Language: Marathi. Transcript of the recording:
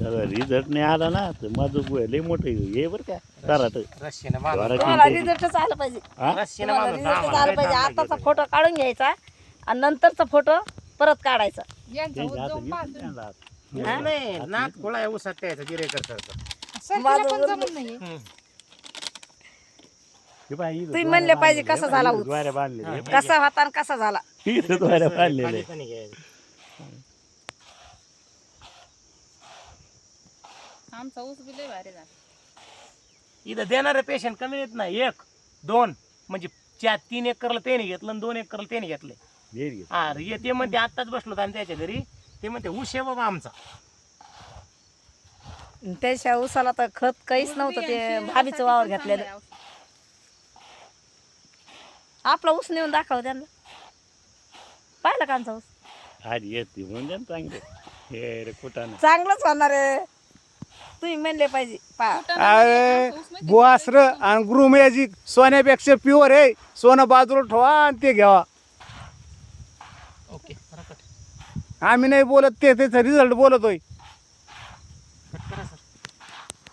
रिझल्ट नाही आला ना तर माझं लय मोठं ये बरं का तराट रस्सीने बांधून तुम्हाला रिझल्टच आलं पाहिजे रस्सीने तुम्हाला बांधून रिझल्टच आम्हाला आलं लय पाहिजे ताण आताचा लागायचा. फोटो काढून घ्यायचा आणि नंतरचा फोटो परत काढायचा यांचा त्यांच्या हातात उद्योग घेतलं पाहतो. त्यांना हात. ऊस नाही नात खोळा आहे ऊसात त्याचा जिरेकर सरचं. सरकीला माझं पण वजन- जमत नाहीये. हे पाय, इथं तुम्ही द्वारे म्हणले पाहिजे बांधलेले, कसा हे झाला पाय, ऊस. द्वारे बांधलेले, हे पाय. कसा होता आणि कसा झाला इथं द्वारे बांधलेले खाली पण नाही घ्यायचं. आमचा ऊस बी लय भारी झाला. इथं देणारे पेशंट कमी येत नाही 1 2 म्हणजे 3 एकरला त्याने घेतलं आणि 2 एकरला त्याने घेतले. घे घे. हा ते म्हणते आत्ताच बसलो होतो आम्ही त्याच्या घरी ते म्हणते ऊस आहे बाबा आमचा. त्याच्या ऊसाला तर खत काहीच नव्हतं ते भाभीचं वावर घेतलेलं आपला ऊस नेऊन दाखव त्यांना पाहिलं का आमचा ऊस आधी येते म्हणून द्या ना चांगले हे रे कुठं चांगलंच होणार आहे तुम्ही म्हणले पाहिजे पा अरे बुआसर आणि ग्रू मॅजिक सोन्यापेक्षा प्युअर आहे. सोनं बाजूला ठेवा आणि ते घ्यावा. ओके आम्ही नाही बोलत ते त्याचा रिझल्ट बोलतोय.